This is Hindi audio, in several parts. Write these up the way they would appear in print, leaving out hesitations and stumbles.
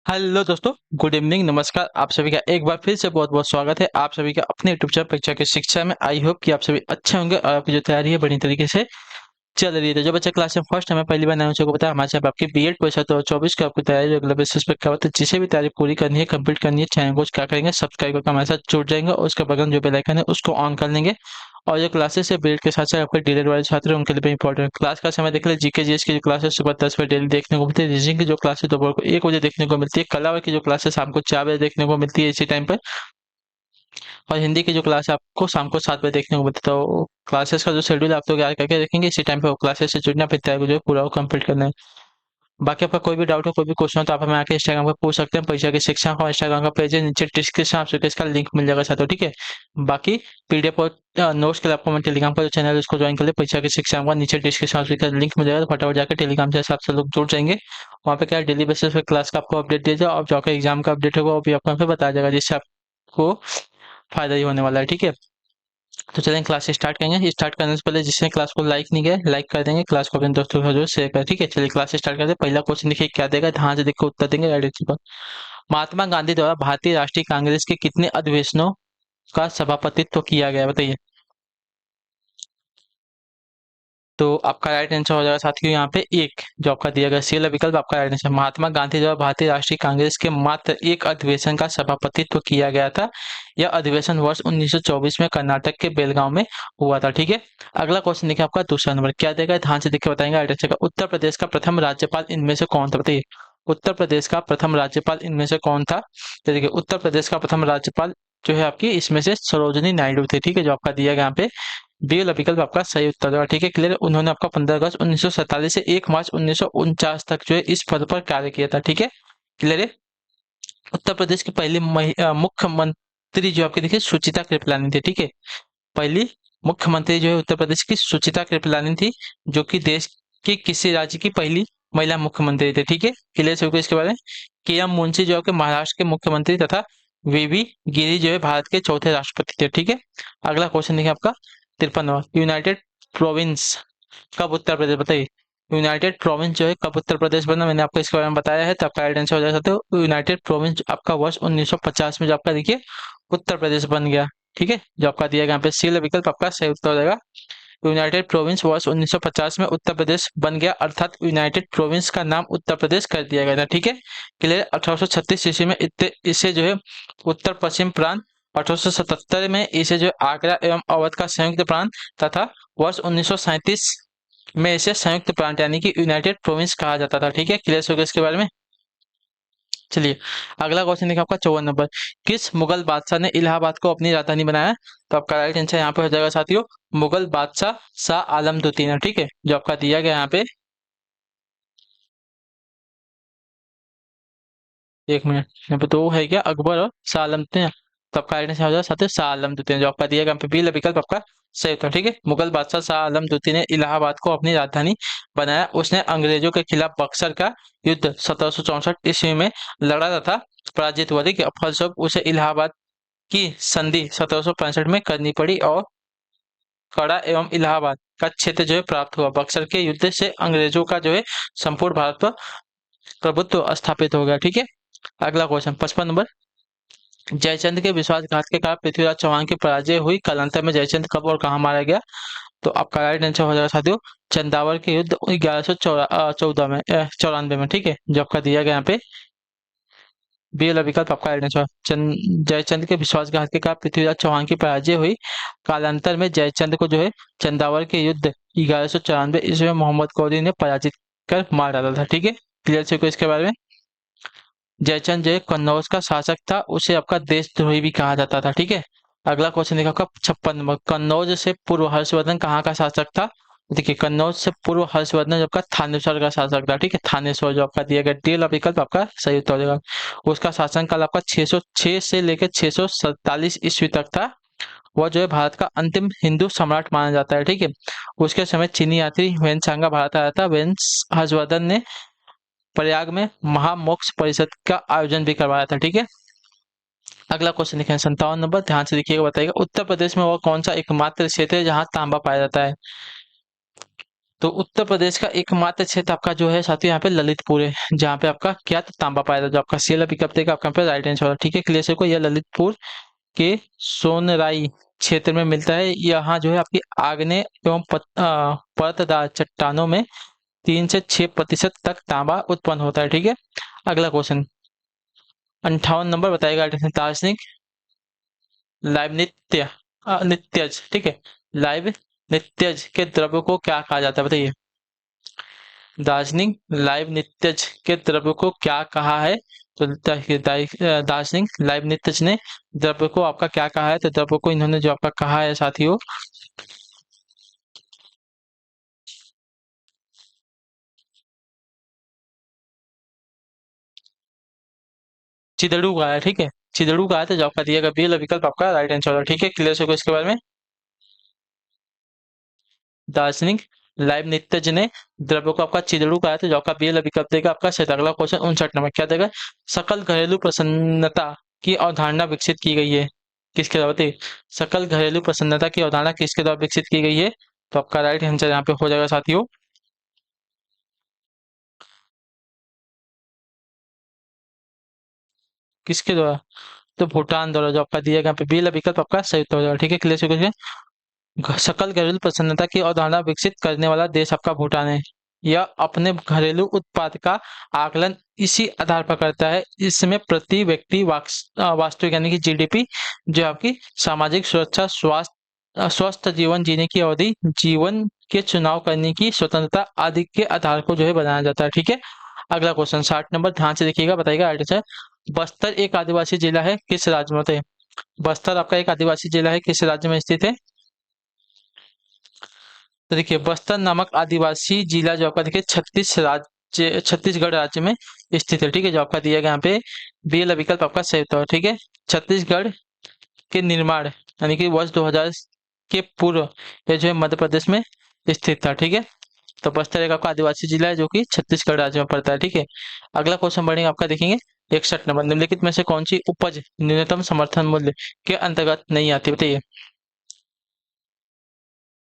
हेलो दोस्तों, गुड इवनिंग, नमस्कार। आप सभी का एक बार फिर से बहुत बहुत स्वागत है आप सभी का अपने यूट्यूब चैनल परीक्षा की शिक्षा में। आई होप कि आप सभी अच्छे होंगे और आपकी जो तैयारी है बढ़िया तरीके से चल रही है। तो जो बच्चा क्लास में फर्स्ट टाइम पहली बार नए बच्चों को बताया, हमारे साथ आपकी बीएड परीक्षा 2024 की आपकी तैयारी रेगुलर बेसिस पर क्या होता है, जिसे भी तैयारी पूरी करनी है, कंप्लीट करनी है, चैनल को क्या करेंगे, सब्सक्राइब करके हमारे साथ जुड़ जाएंगे और उसके बगल में जो बेल आइकन है उसको ऑन कर लेंगे। और जो क्लासेस है बीएड के साथ साथ आपके डीएलएड वाले छात्र हैं उनके लिए भी इंपॉर्टेंट क्लास का समय देख ले। जीके जीएस की जो क्लास है सुबह 10 बजे डेली देखने को मिलती है। रीजनिंग की जो क्लास है दोपहर को 1 बजे देखने को मिलती है। कला की जो क्लास है शाम को 4 बजे देखने को मिलती है इसी टाइम पर। और हिंदी की जो क्लास है आपको शाम को 7 बजे देखने को मिलती है। तो क्लासेस का जो शेड्यूल आप लोग याद करके देखेंगे इसी टाइम पे वो क्लासेस से जुड़ना, फिर तैयारी को जो है पूरा कंप्लीट करना है। बाकी आपका कोई भी डाउट हो, कोई भी क्वेश्चन हो तो आप हमें आके इंस्टाग्राम पर पूछ सकते हैं। परीक्षा की शिक्षा का इंस्टाग्राम का पेज है, नीचे डिस्क्रिप्शन आपसे इसका लिंक मिल जाएगा साथों, ठीक है। बाकी पीडीएफ और नोट्स के लिए आपको मैं टेलीग्राम पर जो चैनल है उसको ज्वाइन कर ले। परीक्षा की शिक्षा का नीचे डिस्क्रिप्शन का लिंक मिल जाएगा, तो फटाफट जाकर टेलीग्राम से आप सब लोग जुड़ जाएंगे। वहाँ पे क्या डेली बेसिस पे क्लास का आपको अपडेट दिया जाए और जो आपका एग्जाम का अपडेट होगा वो भी आपको यहाँ पे बताया जाएगा, जिससे आपको फायदा ही होने वाला है, ठीक है। तो चलें क्लास स्टार्ट करेंगे। स्टार्ट करने से पहले जिसने क्लास को लाइक नहीं किया लाइक कर देंगे, क्लास को अपने दोस्तों के साथ जो शेयर करें, ठीक है। चलिए क्लास स्टार्ट करते हैं। पहला क्वेश्चन देखिए क्या देगा, ध्यान से देखो उत्तर देंगे डायरेक्ट पर। महात्मा गांधी द्वारा भारतीय राष्ट्रीय कांग्रेस के कितने अधिवेशनों का सभापतित्व किया गया है? बताइए। तो आपका राइट आंसर हो जाएगा साथियों यहाँ पे एक, जो आपका दिया गया सी वाला विकल्प आपका राइट आंसर। महात्मा गांधी द्वारा भारतीय राष्ट्रीय कांग्रेस के मात्र एक अधिवेशन का सभापतित्व किया गया था। यह अधिवेशन वर्ष 1924 में कर्नाटक के बेलगांव में हुआ था, ठीक है। अगला क्वेश्चन देखिए आपका दूसरा नंबर क्या देगा, ध्यान से देखिए बताएंगे राइट आंसर का। उत्तर प्रदेश का प्रथम राज्यपाल इनमें से कौन था? बताइए। उत्तर प्रदेश का प्रथम राज्यपाल इनमें से कौन था? तो देखिए उत्तर प्रदेश का प्रथम राज्यपाल जो है आपकी इसमें से सरोजिनी नायडू थे, ठीक है, जो आपका दिया गया यहाँ पे बी वाला विकल्प आपका सही उत्तर होगा, ठीक है। क्लियर। उन्होंने आपका 15 अगस्त 1947 से 1 मार्च 1949 तक जो है इस पद पर कार्य किया था, ठीक है। क्लियर है। उत्तर प्रदेश की पहली मुख्यमंत्री जो आपके देखिए सुचिता कृपलानी थी, ठीक है। पहली मुख्यमंत्री जो है उत्तर प्रदेश की सुचिता कृपलानी थी, जो कि देश के किसी राज्य की पहली महिला मुख्यमंत्री थे, ठीक है। क्लियर से होगा इसके बारे में। के एम मुंशी जो आपके महाराष्ट्र के मुख्यमंत्री तथा वीवी गिरी जो है भारत के चौथे राष्ट्रपति थे, ठीक है। अगला क्वेश्चन देखिए आपका 53वां। यूनाइटेड प्रोविंस कब उत्तर प्रदेश? बताइए। यूनाइटेड प्रोविंस जो है कब उत्तर प्रदेश बना, मैंने आपको इसके बारे में बताया है, तो आपका राइट आंसर हो जा सकते हो यूनाइटेड प्रोविंस आपका वर्ष 1950 में जो आपका देखिए उत्तर प्रदेश बन गया, ठीक है। जो आपका दिया गया यहाँ पे सी वाला विकल्प आपका सही उत्तर हो जाएगा। यूनाइटेड प्रोविंस वर्ष 1950 में उत्तर प्रदेश बन गया, अर्थात यूनाइटेड प्रोविंस का नाम उत्तर प्रदेश कर दिया गया था, ठीक है। क्लियर। 1836 ईस्वी में इसे जो है उत्तर पश्चिम प्रांत, 1877 में इसे जो है आगरा एवं अवध का संयुक्त प्रांत तथा वर्ष 1937 में इसे संयुक्त प्रांत यानी कि यूनाइटेड प्रोविंस कहा जाता था, ठीक है। क्लियर हो गया इसके बारे में। चलिए अगला क्वेश्चन देखिए आपका 54 नंबर। किस मुगल बादशाह ने इलाहाबाद को अपनी राजधानी बनाया? तो आपका राइट आंसर यहाँ पे हो जाएगा साथियों मुगल बादशाह शाह आलम द्वितीय ने, ठीक है, जो आपका दिया गया यहाँ पे। एक मिनट, यहाँ पे दो है क्या, अकबर और शाह आलम द्वितीय। तो आपका राइट आंसर हो जाएगा साथियों शाह आलम द्वितीय, जो आपका दिया गया यहाँ पे बी विकल्प आपका सही उत्तर, ठीक है। मुगल बादशाह शाह आलम द्वितीय ने इलाहाबाद को अपनी राजधानी बनाया। उसने अंग्रेजों के खिलाफ बक्सर का युद्ध 1764 ईस्वी में लड़ा तथा पराजित हुआ, ठीक है। फलस्वरूप उसे इलाहाबाद की संधि 1765 में करनी पड़ी और कड़ा एवं इलाहाबाद का क्षेत्र जो है प्राप्त हुआ। बक्सर के युद्ध से अंग्रेजों का जो है संपूर्ण भारत पर प्रभुत्व स्थापित हो गया, ठीक है। अगला क्वेश्चन 55 नंबर। जयचंद के विश्वासघात के कारण पृथ्वीराज चौहान की पराजय हुई, कालांतर में जयचंद कब और कहाँ मारा गया? तो आपका राइट आंसर हो जाएगा साथियों चंदावर के युद्ध 1114 में 94 में, ठीक है, जो आपका दिया गया यहाँ पे बी वाला विकल्प आपका राइट आंसर। जयचंद के विश्वासघात के कारण पृथ्वीराज चौहान की पराजय हुई, कालांतर में जयचंद को जो है चंदावर के युद्ध 1194 ईस्वी में मोहम्मद गौरी ने पराजित कर मार डाला था, ठीक है। क्लियर से कोई इसके बारे में। जयचंद जो है कन्नौज का शासक था, उसे आपका देशद्रोही भी कहा जाता था, ठीक है। अगला क्वेश्चन देखा आपका 56 नंबर। कन्नौज से पूर्व हर्षवर्धन कहाँ का शासक था? देखिए कन्नौज से पूर्व हर्षवर्धन जो आपका थानेश्वर का शासक था, ठीक है। थानेश्वर जो आपका दिया गया डी वाला विकल्प आपका सही उत्तर हो जाएगा। उसका शासनकाल आपका 606 से लेकर 647 ईस्वी तक था। वह जो है भारत का अंतिम हिंदू सम्राट माना जाता है, ठीक है। उसके समय चीनी यात्री वेनसांगा भारत आया था। वेन्स हर्षवर्धन ने प्रयाग में महामोक्ष परिषद का आयोजन भी करवाया था, ठीक है। अगला क्वेश्चन देखिए 57 नंबर, ध्यान से देखिएगा बताइएगा। उत्तर प्रदेश में वह कौन सा एकमात्र क्षेत्र है जहां तांबा पाया जाता है? तो उत्तर प्रदेश का एकमात्र क्षेत्र आपका जो है साथियों यहाँ पे ललितपुर है, जहाँ पे आपका क्या तांबा पाया जाता है, जो आपका सी विकल्प देगा आपका पे राइट आंसर। ठीक है, क्लियर को यह ललितपुर के सोनराई क्षेत्र में मिलता है। यहाँ जो है आपकी आग्नेय एवं परतदार चट्टानों में 3 से 6% तक तांबा उत्पन्न होता है। ठीक है, अगला क्वेश्चन 58 नंबर बताएगा दार्शनिक लाइव नित्यज। ठीक है, लाइव नित्यज के द्रव्य को क्या कहा जाता है बताइए। दार्शनिक लाइव नित्यज के द्रव्य को क्या कहा है? तो दार्शनिक लाइव नित्यज ने द्रव्य को आपका क्या कहा है? तो द्रव्य को इन्होंने जो आपका कहा है साथियों, चिदड़ू कहा है। ठीक है, चिदड़ू कहा है, तो जो आपका दिया गया बी वाला विकल्प आपका राइट आंसर होगा। ठीक है, क्लियर से इसके बारे में। दार्शनिक लाइव नित्यज ने द्रव्य को आपका चिदड़ू कहा है, तो जो आपका बी वाला विकल्प देगा आपका सही। अगला क्वेश्चन 59 नंबर क्या देगा? सकल घरेलू प्रसन्नता की अवधारणा विकसित की गई है किसके द्वारा बताइए? सकल घरेलू प्रसन्नता की अवधारणा किसके द्वारा विकसित की गई है? तो आपका राइट आंसर यहाँ पे हो जाएगा साथियों, किसके द्वारा? तो भूटान द्वारा, जो आपका दिया गया यहाँ पे बी वाला विकल्प आपका सही उत्तर हो जाएगा। ठीक है, क्लियर से कुछ सकल घरेलू प्रसन्नता की अवधारणा विकसित करने वाला देश आपका भूटान है। यह अपने घरेलू उत्पाद का आकलन इसी आधार पर करता है। इसमें प्रति व्यक्ति वास्तविक यानी कि जीडीपी, जो आपकी सामाजिक सुरक्षा, स्वास्थ्य, स्वस्थ जीवन जीने की अवधि, जीवन के चुनाव करने की स्वतंत्रता आदि के आधार को जो है बनाया जाता है। ठीक है, अगला क्वेश्चन 60 नंबर ध्यान से देखिएगा, बताइएगा आंसर। बस्तर एक आदिवासी जिला है, किस राज्य में होते हैं? बस्तर आपका एक आदिवासी जिला है, किस राज्य में स्थित है? तो देखिए बस्तर नामक आदिवासी जिला जो आपका देखिए छत्तीसगढ़ राज्य में स्थित है। ठीक है, जो आपका दिया गया यहाँ पे बी वाला विकल्प आपका सही होता है। ठीक है, छत्तीसगढ़ के निर्माण यानी कि वर्ष 2000 के पूर्व ये जो है मध्य प्रदेश में स्थित था। ठीक है, तो बस्तर एक आपका आदिवासी जिला है जो कि छत्तीसगढ़ राज्य में पड़ता है। ठीक है, अगला क्वेश्चन बढ़ेगा आपका देखेंगे 61 नंबर, निम्नलिखित में से कौन सी उपज न्यूनतम समर्थन मूल्य के अंतर्गत नहीं आती बताइए।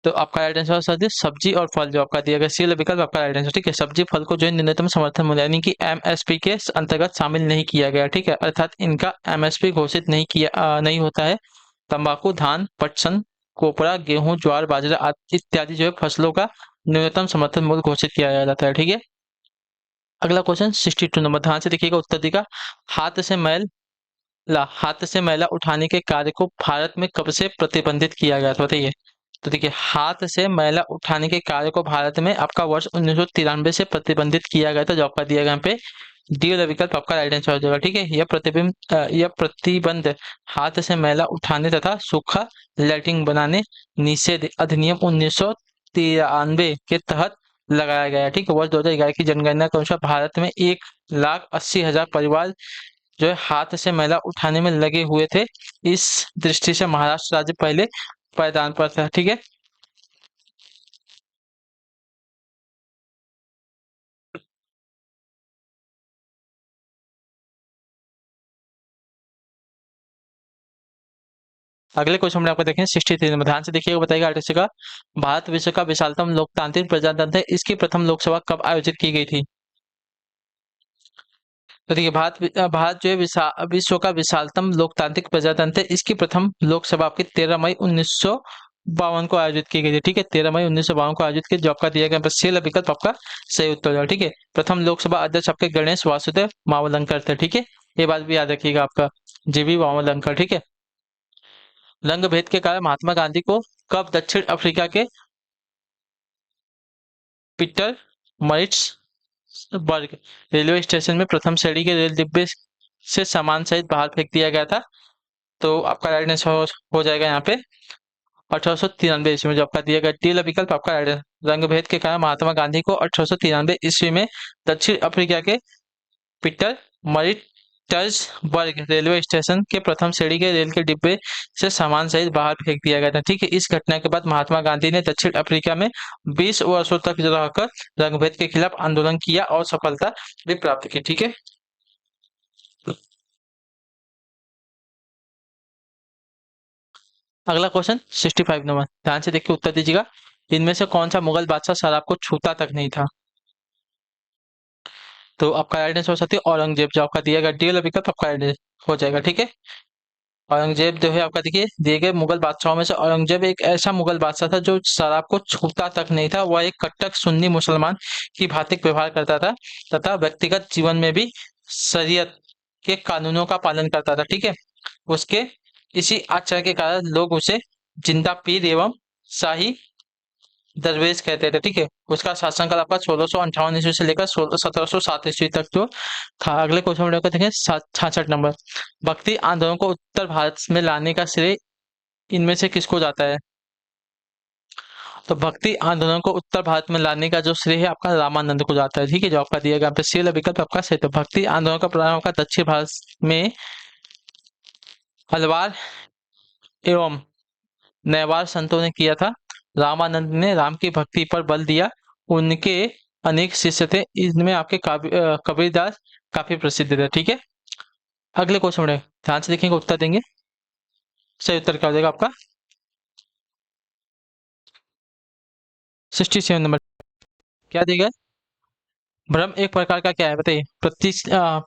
तो आपका राइट आंसर सर सब्जी और फल, जो आपका दिया गया सी वाला विकल्प आपका राइट आंसर। ठीक है, सब्जी फल को जो है न्यूनतम समर्थन मूल्य यानी कि एमएसपी के अंतर्गत शामिल नहीं किया गया। ठीक है, अर्थात इनका एमएसपी घोषित नहीं होता है। तंबाकू, धान, पटसन, कोपरा, गेहूं, ज्वार, बाजरा आदि इत्यादि जो है फसलों का न्यूनतम समर्थन मूल्य घोषित किया जाता है। ठीक है, अगला क्वेश्चन 62 नंबर ध्यान से देखिएगा, उत्तर देगा हाथ से मैला उठाने के कार्य को भारत में कब से प्रतिबंधित किया गया था बताइए। तो देखिए हाथ से मैला उठाने के कार्य को भारत में आपका वर्ष 1993 से प्रतिबंधित किया गया था, जो आपका दिया गया यहाँ पे डी वाला विकल्प आपका राइट आंसर हो जाएगा। ठीक है, यह प्रतिबंध हाथ से मैला उठाने तथा सूखा लैट्रिन बनाने निषेध अधिनियम 1993 के तहत लगाया गया है। ठीक है, वर्ष 2011 की जनगणना के अनुसार भारत में 1,80,000 परिवार जो है हाथ से मैला उठाने में लगे हुए थे। इस दृष्टि से महाराष्ट्र राज्य पहले पायदान पर था। ठीक है, अगले क्वेश्चन में आपको देखें 63 नंबर ध्यान से देखिएगा, बताइएगा आर्टिस्ट का भारत विश्व का विशालतम लोकतांत्रिक प्रजातंत्र है, इसकी प्रथम लोकसभा कब आयोजित की गई थी? तो देखिए भारत जो है विश्व का विशालतम लोकतांत्रिक प्रजातंत्र है, इसकी प्रथम लोकसभा आपकी 13 मई 1952 को आयोजित की गई थी। ठीक है, 13 मई 1952 को आयोजित की, जो आपका दिया गया सी विकल्प आपका सही उत्तर है। ठीक है, प्रथम लोकसभा अध्यक्ष आपके गणेश वासुदेव मावलंकर थे। ठीक है, ये बात भी याद रखिएगा आपका जीबी मावलंकर। ठीक है, रंग भेद के कारण महात्मा गांधी को कब दक्षिण अफ्रीका के पीटर मरिट्सबर्ग रेलवे स्टेशन में प्रथम श्रेणी के रेल डिब्बे से सामान सहित बाहर फेंक दिया गया था? तो आपका राइट आंसर हो जाएगा यहाँ पे 1893 ईस्वी में, जो आपका दिया गया डी विकल्प आपका राइट आंसर। रंग भेद के कारण महात्मा गांधी को 1893 ईस्वी में दक्षिण अफ्रीका के पीटर मरिट्सबर्ग रेलवे स्टेशन के प्रथम श्रेणी के रेल के डिब्बे से सामान सहित बाहर फेंक दिया गया था। ठीक है, इस घटना के बाद महात्मा गांधी ने दक्षिण अफ्रीका में 20 वर्षों तक रहकर रंगभेद के खिलाफ आंदोलन किया और सफलता भी प्राप्त की। ठीक है, अगला क्वेश्चन 65 नंबर ध्यान से देखिए उत्तर दीजिएगा। इनमें से कौन सा मुगल बादशाह शराब को छूता तक नहीं था? तो आपका राइट आंसर हो सकती है औरंगजेब। जो आपका दिया गया डी वाला विकल्प आपका राइट हो जाएगा, ठीक है। औरंगजेब जो है आपका, देखिए दिए गए मुगल बादशाहों में से औरंगजेब एक ऐसा मुगल बादशाह था जो शराब को छूता तक नहीं था। वह एक कट्टर सुन्नी मुसलमान की भांति व्यवहार करता था तथा व्यक्तिगत जीवन में भी शरीयत के कानूनों का पालन करता था, ठीक है। उसके इसी आचरण के कारण लोग उसे जिंदा पीर एवं शाही दरवेश कहते थे, ठीक है। उसका शासनकाल आपका 1658 ईस्वी से लेकर 1707 ईस्वी तक जो था। अगले क्वेश्चन में देखें 66 नंबर। भक्ति आंदोलन को उत्तर भारत में लाने का श्रेय इनमें से किसको जाता है? तो भक्ति आंदोलन को उत्तर भारत में लाने का जो श्रेय है आपका रामानंद को जाता है, ठीक है। जो आपका दिया गया यहाँ पे सी वाला विकल्प आपका सही। तो भक्ति आंदोलन का प्रारंभ आपका दक्षिण भारत में अलवार एवं नेवार संतों ने किया था। रामानंद ने राम की भक्ति पर बल दिया। उनके अनेक शिष्य थे, इनमें आपके कबीरदास काफी प्रसिद्ध थे, ठीक है। अगले क्वेश्चन में ध्यान से देखेंगे, उत्तर देंगे। सही उत्तर क्या हो जाएगा आपका 67 नंबर। क्या दिया गया? भ्रम एक प्रकार का क्या है बताइए?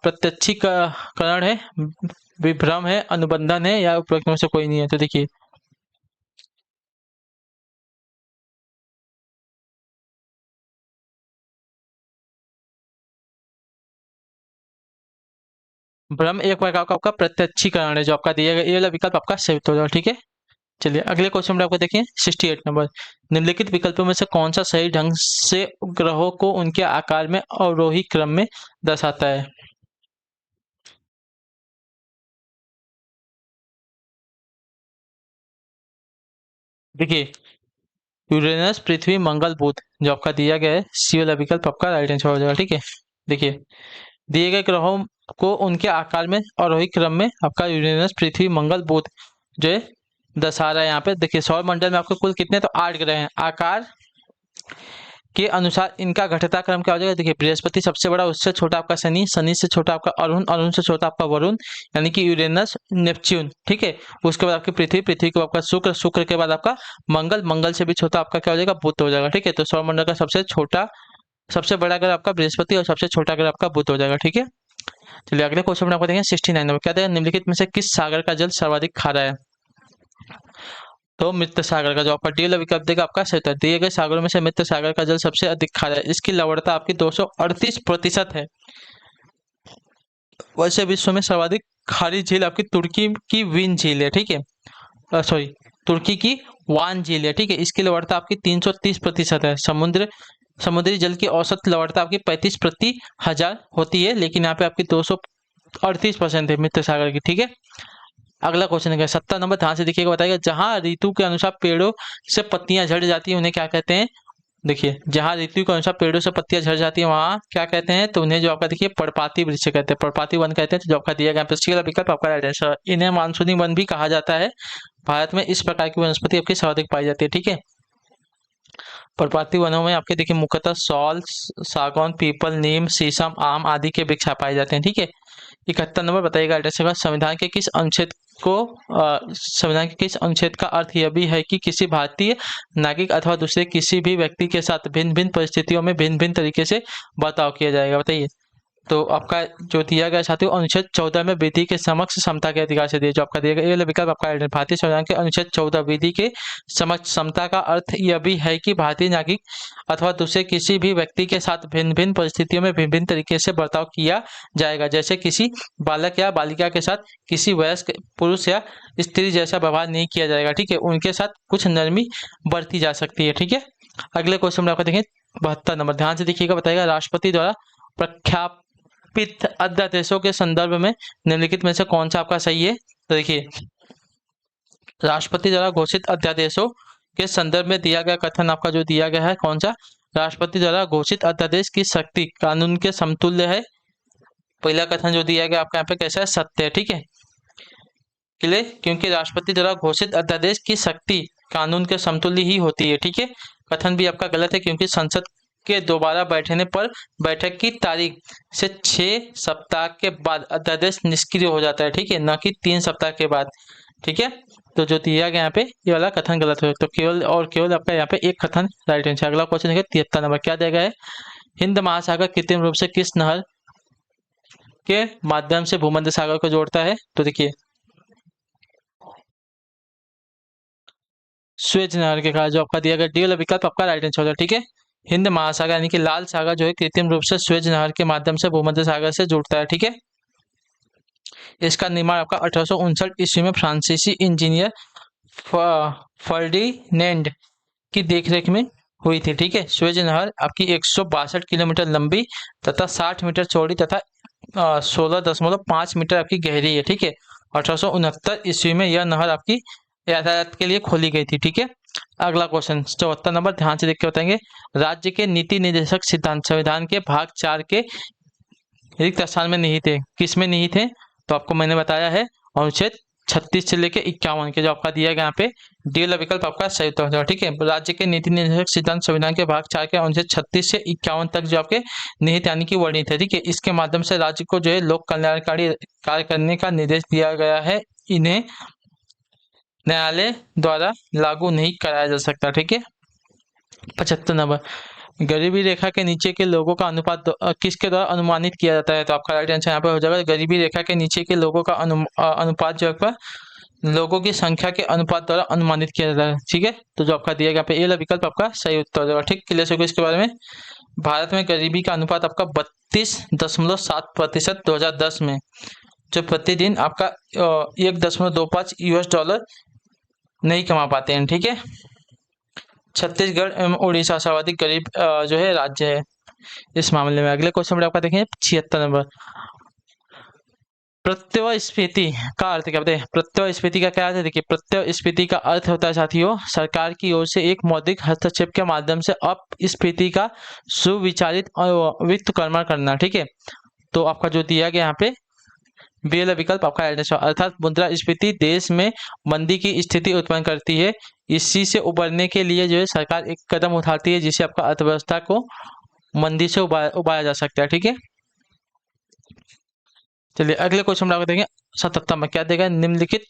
प्रत्यक्षीकरण है, विभ्रम है, अनुबंधन है, या उपरोक्त में से कोई नहीं है? तो देखिए भ्रम एक प्रकार का आपका प्रत्यक्षीकरण है। जो आपका दिया गया ये वाला विकल्प आपका सही उत्तर होगा, ठीक है। चलिए अगले क्वेश्चन में आपको देखिए 68 नंबर। निम्नलिखित विकल्पों में से कौन सा सही ढंग से ग्रहों को उनके आकार में अवरोही क्रम में दर्शाता है? देखिए यूरेनस, पृथ्वी, मंगल, बुध। जो आपका दिया गया है सी वाला विकल्प आपका राइट आंसर हो जाएगा, ठीक है। देखिए दिए गए ग्रहों को उनके आकार में आरोही क्रम में आपका यूरेनस, पृथ्वी, मंगल, बुध जो है दर्शा रहा है यहाँ पे। देखिए सौर मंडल में आपको कुल कितने, तो 8 ग्रह हैं। आकार के अनुसार इनका घटता क्रम क्या हो जाएगा? देखिए बृहस्पति सबसे बड़ा, उससे छोटा आपका शनि, शनि से छोटा आपका अरुण, अरुण से छोटा आपका वरुण, यानी कि यूरेनस, नेपच्यून, ठीक है। उसके बाद आपकी पृथ्वी, पृथ्वी के बाद आपका शुक्र, शुक्र के बाद आपका मंगल, मंगल से भी छोटा आपका क्या हो जाएगा? बुध हो जाएगा, ठीक है। तो सौरमंडल का सबसे छोटा, सबसे बड़ा ग्रह आपका बृहस्पति और सबसे छोटा ग्रह आपका बुध हो जाएगा, ठीक है। चलिए अगले क्वेश्चन में आपको देखेंगे 69 नंबर। क्या देगा? निम्नलिखित में से किस सागर का जल सर्वाधिक खारा है? तो मृत सागर का जो आपका डी वाला विकल्प देगा आपका सही उत्तर। दिए गए सागरों में से मृत सागर का जल सबसे अधिक खारा है। इसकी लवणता आपकी 238% है। वैसे विश्व में सर्वाधिक खारी झील आपकी तुर्की की विन झील है, ठीक है। सॉरी, तुर्की की वान झील है, ठीक है। इसकी लवणता आपकी 330% है। समुद्री जल की औसत लवणता आपकी 35 प्रति हजार होती है, लेकिन यहाँ पे आपकी 238% है मृत सागर की, ठीक है। अगला क्वेश्चन है 70 नंबर। ध्यान से देखिएगा, बताइएगा जहां ऋतु के अनुसार पेड़ों से पत्तियां झड़ जाती हैं उन्हें क्या कहते हैं? देखिए जहां ऋतु के अनुसार पेड़ों से पत्तियां झड़ जाती है वहां क्या कहते हैं? तो उन्हें जो आपका देखिए पर्णपाती वृक्ष कहते हैं, पर्णपाती वन कहते हैं। तो जो आपका दिया गया है विकल्प आपका राइट आंसर। इन्हें मानसूनी वन भी कहा जाता है। भारत में इस प्रकार की वनस्पति आपकी सर्वाधिक पाई जाती है, ठीक है। पर्णपाती वनों में आपके देखिए मुख्यतः सौल, सागौन, पीपल, नीम, शीशम, आम आदि के वृक्ष पाए जाते हैं, ठीक है। 71 नंबर बताइएगा संविधान के किस अनुच्छेद को संविधान के किस अनुच्छेद का अर्थ यह भी है कि किसी भारतीय नागरिक अथवा दूसरे किसी भी व्यक्ति के साथ भिन्न भिन्न परिस्थितियों में भिन्न भिन्न तरीके से बर्ताव किया जाएगा? बताइए। तो आपका जो दिया गया साथियों अनुच्छेद 14 में विधि के समक्ष समता के अधिकार से दिया। जो आपका दिया गया ये वाला विकल्प आपका भारतीय संविधान के अनुच्छेद 14 विधि के समक्ष समता का अर्थ यह भी है कि भारतीय नागरिक अथवा दूसरे किसी भी व्यक्ति के साथ भिन्न भिन्न परिस्थितियों में भिन्न भिन्न तरीके से बर्ताव किया जाएगा। जैसे किसी बालक या बालिका के साथ किसी वयस्क पुरुष या स्त्री जैसा व्यवहार नहीं किया जाएगा, ठीक है। उनके साथ कुछ नरमी बरती जा सकती है, ठीक है। अगले क्वेश्चन में आपको देखें 72 नंबर। ध्यान से देखिएगा, बताएगा राष्ट्रपति द्वारा प्रख्यापित अध्यादेशों के संदर्भ में निम्नलिखित में से कौन सा आपका सही है? तो देखिए राष्ट्रपति द्वारा घोषित अध्यादेशों के संदर्भ में दिया गया कथन आपका जो दिया गया है कौन सा? राष्ट्रपति द्वारा घोषित अध्यादेश की शक्ति कानून के समतुल्य है। पहला कथन जो दिया गया आपका यहाँ पे कैसा है? सत्य है, ठीक है। क्लियर? क्योंकि राष्ट्रपति द्वारा घोषित अध्यादेश की शक्ति कानून के समतुल्य ही होती है, ठीक है। कथन भी आपका गलत है क्योंकि संसद के दोबारा बैठने पर बैठक की तारीख से 6 सप्ताह के बाद अध्यादेश निष्क्रिय हो जाता है, ठीक है, न कि 3 सप्ताह के बाद, ठीक है। तो जो दिया गया यहाँ पे ये वाला कथन गलत हो, तो केवल और केवल आपका यहाँ पे एक कथन राइट आंसर। अगला क्वेश्चन देखिए 73 नंबर, क्या दिया गया है? हिंद महासागर कृत्रिम रूप से किस नहर के माध्यम से भूमध्य सागर को जोड़ता है? तो देखिए स्वेज नहर के कारण जो आपका दिया गया डी वाला विकल्प आपका राइट आंसर होगा। ठीक है, हिंद महासागर यानी कि लाल सागर जो है कृत्रिम रूप से स्वेज नहर के माध्यम से भूमध्य सागर से जुड़ता है। ठीक है, इसका निर्माण आपका 1859 ईस्वी में फ्रांसीसी इंजीनियर फर्डिनेंड की देखरेख में हुई थी। ठीक है, स्वेज नहर आपकी 162 किलोमीटर लंबी तथा 60 मीटर चौड़ी तथा 16.5 मीटर आपकी गहरी है। ठीक है, 1869 ईस्वी में यह नहर आपकी यातायात के लिए खोली गई थी। ठीक है, अगला क्वेश्चन 74 नंबर, ध्यान से देख के बताएंगे। राज्य के नीति निर्देशक सिद्धांत संविधान के भाग 4 के रिक्त स्थान में निहित थे। किस में निहित थे? तो आपको मैंने बताया है अनुच्छेद 36 से लेकर 51 के, जो आपका दिया गया यहाँ पे डी वाला विकल्प आपका सही उत्तर होगा। ठीक है, राज्य के नीति निर्देशक सिद्धांत संविधान के भाग 4 के अनुच्छेद 36 से 51 तक जो आपके निहित यानी कि वर्णित है। ठीक है, इसके माध्यम से राज्य को जो है लोक कल्याणकारी कार्य करने का निर्देश दिया गया है। इन्हें न्यायालय द्वारा लागू नहीं कराया जा सकता। ठीक है, 75 नंबर, गरीबी रेखा के नीचे के लोगों का अनुपात किसके द्वारा अनुमानित किया जाता है? तो आपका राइट आंसर यहाँ पे हो जाएगा गरीबी रेखा के नीचे के लोगों का अनुपात जो है लोगों की संख्या के अनुपात द्वारा अनुमानित किया जाता है। ठीक है, तो जो आपका दिया गया पे ए विकल्प आपका सही उत्तर हो जाएगा। ठीक, क्लियर हो गया इसके बारे में। भारत में गरीबी का अनुपात आपका 32.7% 2010 में, जो प्रतिदिन आपका 1.25 US डॉलर नहीं कमा पाते हैं। ठीक है, छत्तीसगढ़ एवं उड़ीसा सर्वाधिक गरीब जो है राज्य है इस मामले में। अगले क्वेश्चन में आपका देखेंगे 76 नंबर, प्रत्ययस्फीति का अर्थ क्या बताइए? प्रत्ययस्फीति का क्या अर्थ है? देखिए प्रत्ययस्फीति का अर्थ होता है साथियों सरकार की ओर से एक मौद्रिक हस्तक्षेप के माध्यम से अपस्फीति का सुविचारित वित्तकर्मा करना। ठीक है, तो आपका जो दिया गया यहाँ पे बी वाला विकल्प आपका आंसर, अर्थात मुद्रास्फीति देश में मंदी की स्थिति उत्पन्न करती है। इसी से उबरने के लिए जो है सरकार एक कदम उठाती है जिससे आपका अर्थव्यवस्था को मंदी से उबारा जा सकता है। ठीक है, चलिए अगले क्वेश्चन में देखेंगे 77 में, क्या देगा? निम्नलिखित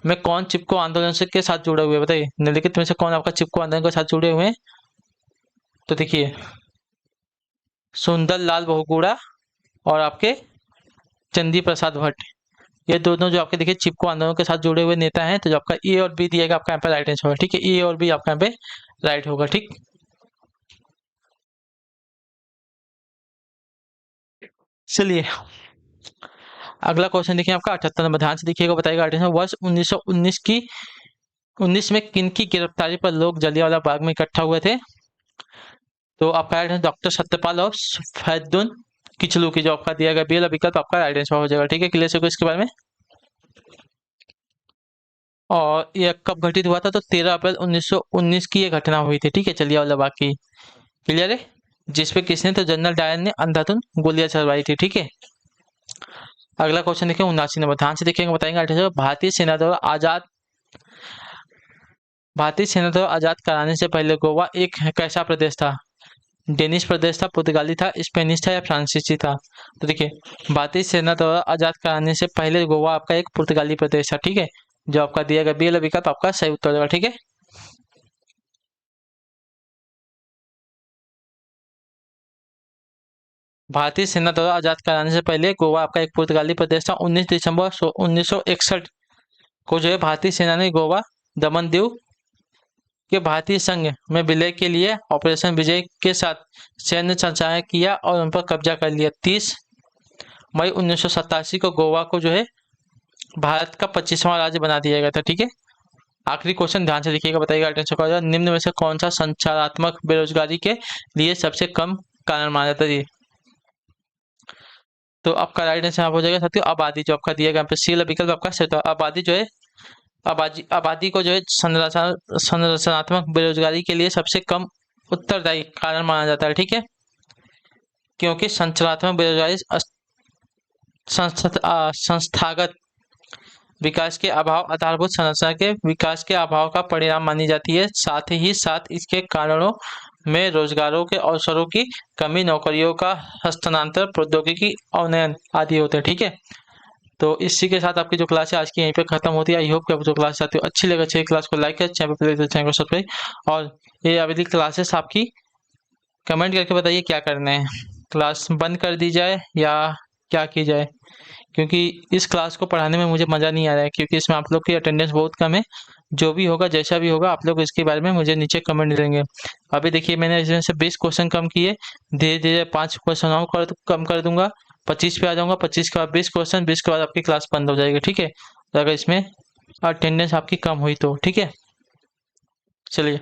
में कौन चिपको आंदोलन से के साथ जुड़े हुए? बताइए निम्नलिखित में से कौन आपका चिपको आंदोलन के साथ जुड़े हुए हैं? तो देखिए सुंदर लाल बहुगुणा और आपके चंदी प्रसाद भट्ट, ये दोनों जो आपके देखिए चिपको आंदोलन के साथ जुड़े हुए नेता हैं। तो जो आपका ए और बी दिएगा आपका यहाँ पे राइट आंसर होगा। ठीक है, ए और बी आपका यहाँ पे राइट होगा। ठीक, चलिए अगला क्वेश्चन देखिए आपका 78 नंबर, ध्यान से देखिएगा, बताइएगा वर्ष 1919 में किन की गिरफ्तारी पर लोग जलियांवाला बाग में इकट्ठा हुए थे? तो आपका राइट आंसर डॉक्टर सत्यपाल और फैजुद्दीन किचलू की, जो आपका दिया गया बी वाला विकल्प आपका राइट आंसर हो जाएगा। ठीक है, क्लियर होगा इसके बारे में। और यह कब घटित हुआ था? तो 13 अप्रैल 1919 की ये घटना हुई थी। ठीक है, जलियांवाला बाग की, क्लियर है, जिसपे किसने? तो जनरल डायर ने अंधाधुंध गोलियां चलवाई थी। ठीक है, अगला क्वेश्चन देखिए 79 नंबर, ध्यान से देखिएगा, बताएंगे भारतीय सेना द्वारा आजाद कराने से पहले गोवा एक कैसा प्रदेश था? डेनिश प्रदेश था, पुर्तगाली था, स्पेनिश था या फ्रांसीसी था? तो देखिए भारतीय सेना द्वारा आजाद कराने से पहले गोवा आपका एक पुर्तगाली प्रदेश था। ठीक है, जो आपका दिया गया बी वाला विकल्प आपका सही उत्तर होगा। ठीक है, भारतीय सेना द्वारा आजाद कराने से पहले गोवा आपका एक पुर्तगाली प्रदेश था। 19 दिसंबर 1961 को जो है भारतीय सेना ने गोवा दमन दीव के भारतीय संघ में विलय के लिए ऑपरेशन विजय के साथ सैन्य संचालन किया और उन पर कब्जा कर लिया। 30 मई 1987 को गोवा को जो है भारत का 25वां राज्य बना दिया गया था। ठीक है, आखिरी क्वेश्चन ध्यान से देखिएगा, बताइएगा आंसर। निम्न में से कौन सा संचारात्मक बेरोजगारी के लिए सबसे कम कारण माना जाता है? तो आपका राइट आंसर हो जाएगा साथियों आबादी, जो आपका दिया गया सी वाला विकल्प आपका सही। तो आबादी जो है आबादी को जो है संरचनात्मक बेरोजगारी के लिए सबसे कम उत्तरदायी कारण माना जाता है। ठीक है, क्योंकि संरचनात्मक बेरोजगारी संस्थागत विकास के अभाव, आधारभूत संरचना के विकास के अभाव का परिणाम मानी जाती है। साथ ही साथ इसके कारणों में रोजगारों के अवसरों की कमी, नौकरियों का हस्तांतरण, प्रौद्योगिकी अवनयन आदि होते हैं। ठीक है, तो इसी के साथ आपकी जो क्लास है आज की यहीं पे खत्म होती है। आई होप कि आपको जो क्लास चाहते हो अच्छी लगे, अच्छी क्लास को लाइक करें, चैनल पर चैनल को सब्सक्राइब, और ये अवधि क्लासेस आपकी कमेंट करके बताइए क्या करना है, क्लास बंद कर दी जाए या क्या की जाए, क्योंकि इस क्लास को पढ़ाने में मुझे मज़ा नहीं आ रहा है, क्योंकि इसमें आप लोग की अटेंडेंस बहुत कम है। जो भी होगा जैसा भी होगा आप लोग इसके बारे में मुझे नीचे कमेंट देंगे। अभी देखिए मैंने इसमें से 20 क्वेश्चन कम किए, धीरे धीरे 5 क्वेश्चन और कम कर दूंगा, 25 पे आ जाऊंगा, 25 के बाद 20 क्वेश्चन, 20 के बाद आपकी क्लास बंद हो जाएगी, ठीक है। तो अगर इसमें अटेंडेंस आपकी कम हुई तो ठीक है, चलिए।